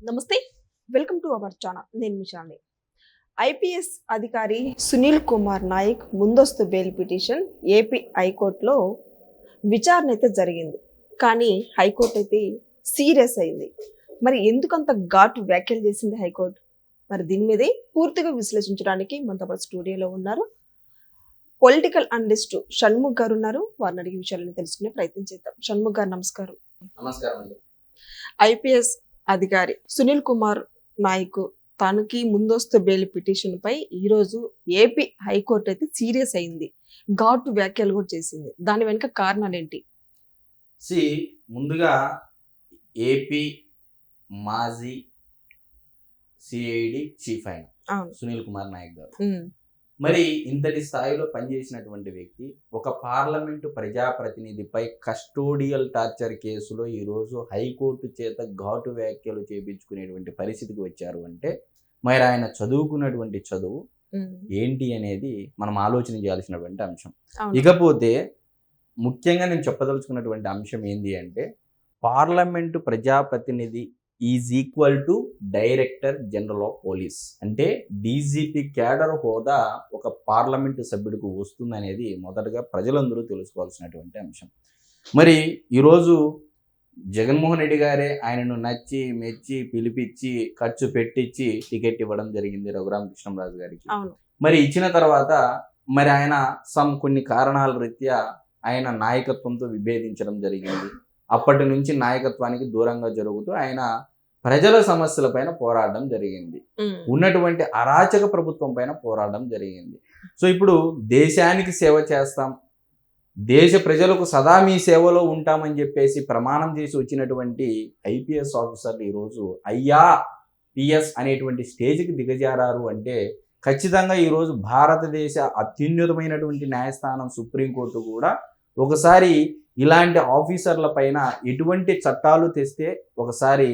నమస్తే, welcome to our channel. నేను మిషాని. IPS అధికారి సునీల్ కుమార్ నాయక్ ముందస్తు బెయిల్ పిటిషన్ ఏపీ హైకోర్టులో విచారణ అయితే జరిగింది. కానీ హైకోర్టు అయితే సీరియస్ అయింది. మరి ఎందుకంత ఘాటు వ్యాఖ్యలు చేసింది హైకోర్టు? మరి దీని మీదే పూర్తిగా విశ్లేషించడానికి మనతో పాటు స్టూడియోలో ఉన్నారు పొలిటికల్ అనలిస్ట్ షణ్ముఖ్ గారు ఉన్నారు. వారిని అడిగే విషయాలను తెలుసుకునే ప్రయత్నం చేద్దాం. షణ్ముఖ్ గారు నమస్కారం. నమస్కారం. ఐపీఎస్ అధికారి సునీల్ కుమార్ నాయక్ తనకి ముందస్తు బెయిల్ పిటిషన్ పై ఈరోజు ఏపీ హైకోర్టు అయితే సీరియస్ అయింది. ఘాటు వ్యాఖ్యలు కూడా చేసింది. దాని వెనుక కారణాలు ఏంటి? ముందుగా ఏపీ మాజీ సిఐడి చీఫ్ అయిన సునీల్ కుమార్ నాయక్ గారు మరి ఇంతటి స్థాయిలో పనిచేసినటువంటి వ్యక్తి ఒక పార్లమెంటు ప్రజాప్రతినిధిపై కస్టోడియల్ టార్చర్ కేసులో ఈరోజు హైకోర్టు చేత ఘాటు వ్యాఖ్యలు చేపించుకునేటువంటి పరిస్థితికి వచ్చారు అంటే మరి ఆయన చదువుకున్నటువంటి చదువు ఏంటి అనేది మనం ఆలోచన చేయాల్సినటువంటి అంశం. ఇకపోతే ముఖ్యంగా నేను చెప్పదలుచుకున్నటువంటి అంశం ఏంటి అంటే పార్లమెంటు ప్రజాప్రతినిధి is equal to director general of police, అంటే డీజీపీ క్యాడర్ హోదా ఒక పార్లమెంటు సభ్యుడికి వస్తుందనేది మొదటగా ప్రజలందరూ తెలుసుకోవాల్సినటువంటి అంశం. మరి ఈరోజు జగన్మోహన్ రెడ్డి గారే ఆయనను నచ్చి మెచ్చి పిలిపించి ఖర్చు పెట్టించి టికెట్ ఇవ్వడం జరిగింది రఘురామకృష్ణరాజు గారికి. మరి ఇచ్చిన తర్వాత మరి ఆయన కొన్ని కారణాల రీత్యా ఆయన నాయకత్వంతో విభేదించడం జరిగింది. అప్పటి నుంచి నాయకత్వానికి దూరంగా జరుగుతూ ఆయన ప్రజల సమస్యల పైన పోరాడడం జరిగింది. ఉన్నటువంటి అరాచక ప్రభుత్వం పైన పోరాడడం జరిగింది. సో ఇప్పుడు దేశానికి సేవ చేస్తాం, దేశ ప్రజలకు సదా మీ సేవలో ఉంటామని చెప్పేసి ప్రమాణం చేసి వచ్చినటువంటి ఐపీఎస్ ఆఫీసర్లు ఈరోజు పిఎస్ అనేటువంటి స్టేజ్కి దిగజారారు అంటే ఖచ్చితంగా ఈరోజు భారతదేశ అత్యున్నతమైనటువంటి న్యాయస్థానం సుప్రీంకోర్టు కూడా ఒకసారి ఇలాంటి ఆఫీసర్ల పైన ఎటువంటి చట్టాలు తెస్తే ఒకసారి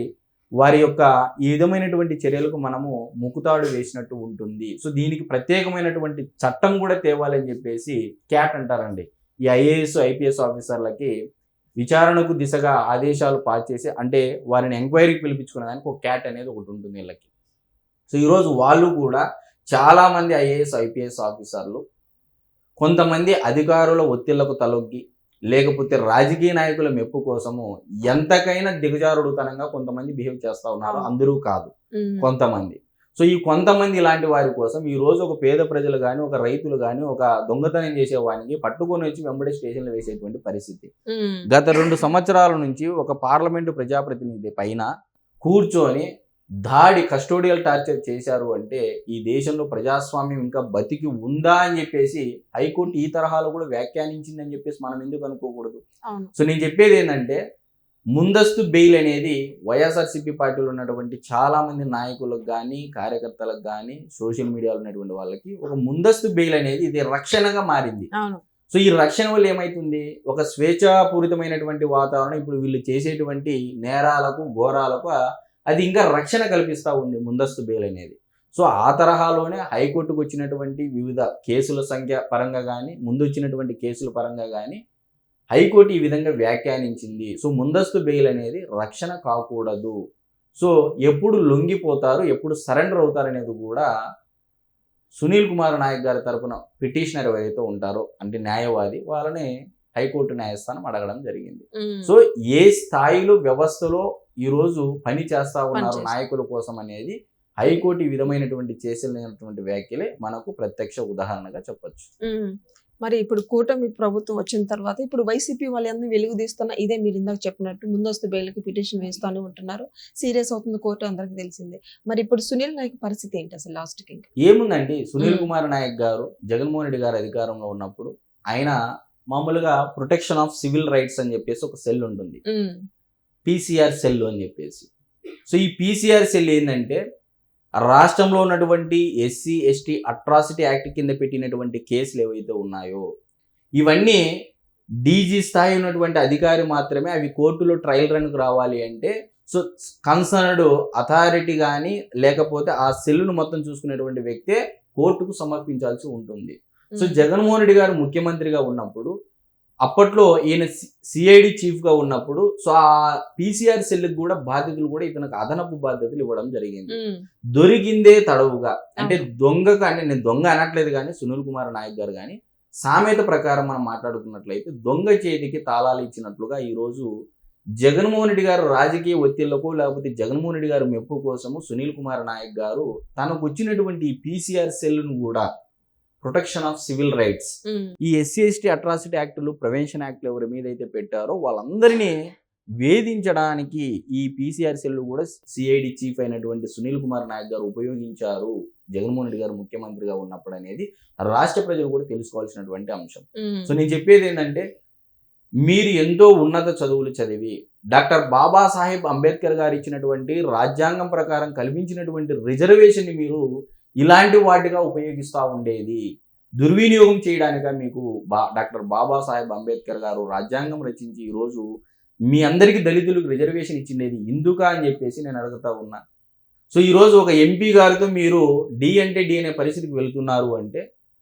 వారి యొక్క ఈ విధమైనటువంటి చర్యలకు మనము ముకుతాడు వేసినట్టు ఉంటుంది. సో దీనికి ప్రత్యేకమైనటువంటి చట్టం కూడా తేవాలని చెప్పేసి క్యాట్ అంటారండి. ఈ ఐఏఎస్ ఐపీఎస్ ఆఫీసర్లకి విచారణకు దిశగా ఆదేశాలు పాస్ చేసి అంటే వారిని ఎంక్వైరీకి పిలిపించుకునే దానికి ఒక క్యాట్ అనేది ఒకటి ఉంటుంది వీళ్ళకి. సో ఈరోజు వాళ్ళు కూడా చాలామంది ఐఏఎస్ ఐపీఎస్ ఆఫీసర్లు కొంతమంది అధికారుల ఒత్తిళ్లకు తలొగ్గి లేకపోతే రాజకీయ నాయకుల మెప్పు కోసము ఎంతకైనా దిగజారుడుతనంగా కొంతమంది బిహేవ్ చేస్తూ ఉన్నారు. అందరూ కాదు, కొంతమంది. సో ఈ కొంతమంది ఇలాంటి వారి కోసం ఈ రోజు ఒక పేద ప్రజలు కానీ ఒక రైతులు కానీ ఒక దొంగతనం చేసే వానికి పట్టుకొని వచ్చి వెంబడి స్టేషన్లు వేసేటువంటి పరిస్థితి. గత 2 సంవత్సరాల నుంచి ఒక పార్లమెంటు ప్రజాప్రతినిధి పైన కూర్చొని కస్టోడియల్ టార్చర్ చేశారు అంటే ఈ దేశంలో ప్రజాస్వామ్యం ఇంకా బతికి ఉందా అని చెప్పేసి హైకోర్టు ఈ తరహాలో కూడా వ్యాఖ్యానించిందని చెప్పేసి మనం ఎందుకు అనుకోకూడదు? సో నేను చెప్పేది ఏంటంటే ముందస్తు బెయిల్ అనేది వైఎస్ఆర్సీపీ పార్టీలో ఉన్నటువంటి చాలా మంది నాయకులకు కానీ కార్యకర్తలకు కానీ సోషల్ మీడియాలో ఉన్నటువంటి వాళ్ళకి ఒక ముందస్తు బెయిల్ అనేది ఇది రక్షణగా మారింది. సో ఈ రక్షణ వల్ల ఏమైతుంది, ఒక స్వేచ్ఛాపూరితమైనటువంటి వాతావరణం ఇప్పుడు వీళ్ళు చేసేటువంటి నేరాలకు ఘోరాలకు అది ఇంకా రక్షణ కల్పిస్తూ ఉంది ముందస్తు బెయిల్ అనేది. సో ఆ తరహాలోనే హైకోర్టుకు వచ్చినటువంటి వివిధ కేసుల సంఖ్య పరంగా కానీ ముందు వచ్చినటువంటి కేసుల పరంగా కానీ హైకోర్టు ఈ విధంగా వ్యాఖ్యానించింది. సో ముందస్తు బెయిల్ అనేది రక్షణ కాకూడదు. సో ఎప్పుడు లొంగిపోతారు, ఎప్పుడు సరెండర్ అవుతారు అనేది కూడా సునీల్ కుమార్ నాయక్ గారి తరపున పిటిషనర్ ఎవరైతే ఉంటారో అంటే న్యాయవాది వాళ్ళని హైకోర్టు న్యాయస్థానం అడగడం జరిగింది. సో ఏ స్థాయిలో వ్యవస్థలో ఈరోజు పని చేస్తా ఉన్నారు నాయకుల కోసం అనేది హైకోర్టు ఈ విధమైనటువంటి చేసినటువంటి వ్యాఖ్యలే మనకు ప్రత్యక్ష ఉదాహరణగా చెప్పొచ్చు. మరి ఇప్పుడు కూటమి ప్రభుత్వం వచ్చిన తర్వాత ఇప్పుడు వైసీపీ వాళ్ళందరూ వెలుగు తీస్తున్న ఇదే మీరు ఇందాక చెప్పినట్టు ముందస్తు బెయిల్కి పిటిషన్ వేస్తూనే ఉంటున్నారు. సీరియస్ అవుతుంది కోర్టు, అందరికి తెలిసిందే. మరి ఇప్పుడు సునీల్ నాయక్ పరిస్థితి ఏంటి అసలు? లాస్ట్కి ఏముందండి, సునీల్ కుమార్ నాయక్ గారు జగన్మోహన్ రెడ్డి గారు అధికారంలో ఉన్నప్పుడు ఆయన మామూలుగా ప్రొటెక్షన్ ఆఫ్ సివిల్ రైట్స్ అని చెప్పేసి ఒక సెల్ ఉంటుంది, పీసీఆర్ సెల్ అని చెప్పేసి. సో ఈ పీసీఆర్ సెల్ ఏంటంటే రాష్ట్రంలో ఉన్నటువంటి ఎస్సీ ఎస్టీ అట్రాసిటీ యాక్ట్ కింద పెట్టినటువంటి కేసులు ఏవైతే ఉన్నాయో ఇవన్నీ డీజీ స్థాయి ఉన్నటువంటి అధికారి మాత్రమే అవి కోర్టులో ట్రయల్ రన్కు రావాలి అంటే సో కన్సర్న్డ్ అథారిటీ కానీ లేకపోతే ఆ సెల్లును మొత్తం చూసుకునేటువంటి వ్యక్తే కోర్టుకు సమర్పించాల్సి ఉంటుంది. సో జగన్మోహన్ రెడ్డి గారు ముఖ్యమంత్రిగా ఉన్నప్పుడు అప్పట్లో ఈయన సిఐడి చీఫ్ గా ఉన్నప్పుడు సో ఆ పీసీఆర్ సెల్ కూడా బాధ్యతలు కూడా ఇతనికి అదనపు బాధ్యతలు ఇవ్వడం జరిగింది. దొరికిందే తడవుగా అంటే దొంగకు అంటే నేను దొంగ అనట్లేదు కానీ సునీల్ కుమార్ నాయక్ గారు కానీ సామెత ప్రకారం మనం మాట్లాడుకున్నట్లయితే దొంగ చేతికి తాళాలు ఇచ్చినట్లుగా ఈరోజు జగన్మోహన్ రెడ్డి గారు రాజకీయ ఒత్తిళ్లకు లేకపోతే జగన్మోహన్ రెడ్డి గారు మెప్పు కోసము సునీల్ కుమార్ నాయక్ గారు తనకు వచ్చినటువంటి ఈ పీసీఆర్ సెల్ను కూడా ప్రొటెక్షన్ ఆఫ్ సివిల్ రైట్స్ ఈ ఎస్సీ ఎస్టీ అట్రాసిటీ యాక్టులు ప్రివెన్షన్ యాక్ట్లు ఎవరి మీద అయితే పెట్టారో వాళ్ళందరినీ వేధించడానికి ఈ పీసీఆర్ సెల్ కూడా సిఐడి చీఫ్ అయినటువంటి సునీల్ కుమార్ నాయక్ గారు ఉపయోగించారు జగన్మోహన్ రెడ్డి గారు ముఖ్యమంత్రిగా ఉన్నప్పుడు అనేది రాష్ట్ర ప్రజలు కూడా తెలుసుకోవాల్సినటువంటి అంశం. సో నేను చెప్పేది ఏంటంటే మీరు ఎంతో ఉన్నత చదువులు చదివి డాక్టర్ బాబాసాహెబ్ అంబేద్కర్ గారు ఇచ్చినటువంటి రాజ్యాంగం ప్రకారం కల్పించినటువంటి రిజర్వేషన్ని మీరు ఇలాంటి వాటిగా ఉపయోగిస్తూ ఉండేది దుర్వినియోగం చేయడానిక మీకు డాక్టర్ బాబాసాహెబ్ అంబేద్కర్ గారు రాజ్యాంగం రచించి ఈరోజు మీ అందరికీ దళితులకు రిజర్వేషన్ ఇచ్చిండేది ఎందుక అని చెప్పేసి నేను అడుగుతా ఉన్నా. సో ఈరోజు ఒక ఎంపీ గారితో మీరు డి అంటే డి అనే పరిస్థితికి వెళ్తున్నారు అంటే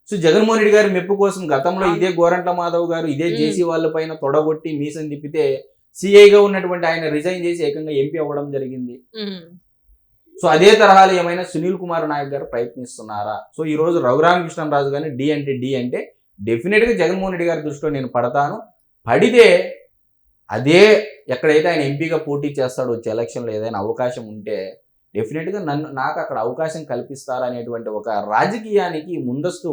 సో జగన్మోహన్ రెడ్డి గారి మెప్పు కోసం గతంలో ఇదే గోరంట్ల మాధవ్ గారు ఇదే జేసీ వాళ్ళ పైన తొడగొట్టి మీసం తిప్పితే సిఐగా ఉన్నటువంటి ఆయన రిజైన్ చేసి ఏకంగా ఎంపీ అవ్వడం జరిగింది. సో అదే తరహాలో ఏమైనా సునీల్ కుమార్ నాయక్ గారు ప్రయత్నిస్తున్నారా? సో ఈ రోజు రఘురామకృష్ణరాజు గారిని డి అంటే డెఫినెట్ గా జగన్మోహన్ రెడ్డి గారి దృష్టిలో నేను పడతాను. పడితే అదే ఎక్కడైతే ఆయన ఎంపీగా పోటీ చేస్తాడో వచ్చే ఎలక్షన్లో ఏదైనా అవకాశం ఉంటే డెఫినెట్గా నాకు అక్కడ అవకాశం కల్పిస్తారా అనేటువంటి ఒక రాజకీయానికి ముందస్తు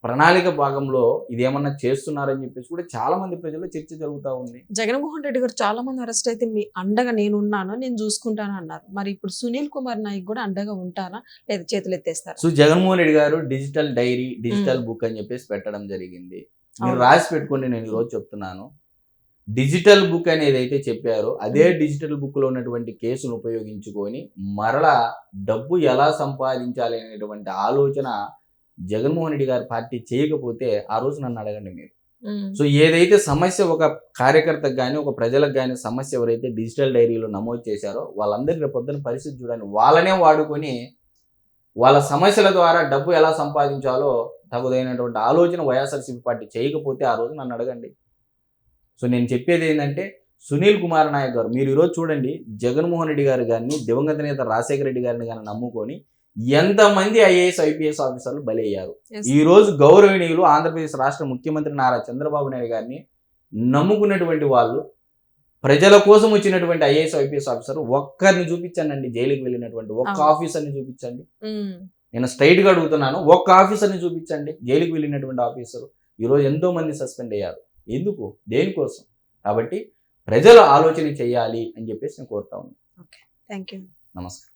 ప్రణాళిక భాగంలో ఇదేమన్నా చేస్తున్నారని చెప్పేసి కూడా చాలా మంది ప్రజల్లో చర్చ జరుగుతూ ఉంది. జగన్మోహన్ రెడ్డి గారు చాలా మంది అరెస్ట్ అయితే మీ అండగా నేనున్నాను నేను చూసుకుంటాను అన్నారు. మరి ఇప్పుడు సునీల్ కుమార్ నాయక్ కూడా అండగా ఉంటారా లేదా చేతులు ఎత్తేస్తారా? సో జగన్మోహన్ రెడ్డి గారు డిజిటల్ డైరీ డిజిటల్ బుక్ అని చెప్పేసి పెట్టడం జరిగింది. మీరు రాసి పెట్టుకోండి, నేను ఈరోజు చెప్తున్నాను. డిజిటల్ బుక్ అనేది అయితే చెప్పారో అదే డిజిటల్ బుక్లో ఉన్నటువంటి కేసును ఉపయోగించుకొని మరలా డబ్బు ఎలా సంపాదించాలి అనేటువంటి ఆలోచన జగన్మోహన్ రెడ్డి గారి పార్టీ చేయకపోతే ఆ రోజు నన్ను అడగండి మీరు. సో ఏదైతే సమస్య ఒక కార్యకర్తకు కానీ ఒక ప్రజలకు కానీ సమస్య ఎవరైతే డిజిటల్ డైరీలో నమోదు చేశారో వాళ్ళందరి రేపొద్దున పరిస్థితి చూడండి. వాళ్ళనే వాడుకొని వాళ్ళ సమస్యల ద్వారా డబ్బు ఎలా సంపాదించాలో తగుదైనటువంటి ఆలోచన వైఎస్ఆర్సీపీ పార్టీ చేయకపోతే ఆ రోజు నన్ను అడగండి. సో నేను చెప్పేది ఏంటంటే సునీల్ కుమార్ నాయక్ గారు మీరు ఈరోజు చూడండి జగన్మోహన్ రెడ్డి గారు కానీ దివంగత నేత రాజశేఖర రెడ్డి గారిని కానీ నమ్ముకొని ఎంతమంది ఐఏఎస్ ఐపీఎస్ ఆఫీసర్లు బలయ్యారు. ఈ రోజు గౌరవనీయులు ఆంధ్రప్రదేశ్ రాష్ట్ర ముఖ్యమంత్రి నారా చంద్రబాబు నాయుడు గారిని నమ్ముకున్నటువంటి వాళ్ళు ప్రజల కోసం వచ్చినటువంటి ఐఏఎస్ ఐపీఎస్ ఆఫీసర్ ఒక్కరిని చూపించండి అండి. జైలుకి వెళ్ళినటువంటి ఒక్క ఆఫీసర్ని చూపించండి. నేను స్ట్రైట్ గా అడుగుతున్నాను, ఒక్క ఆఫీసర్ని చూపించండి జైలుకి వెళ్ళినటువంటి ఆఫీసర్. ఈరోజు ఎంతో మంది సస్పెండ్ అయ్యారు. ఎందుకు, దేనికోసం? కాబట్టి ప్రజలు ఆలోచన చేయాలి అని చెప్పేసి నేను కోరుతా ఉన్నాను. Thank you. నమస్కారం.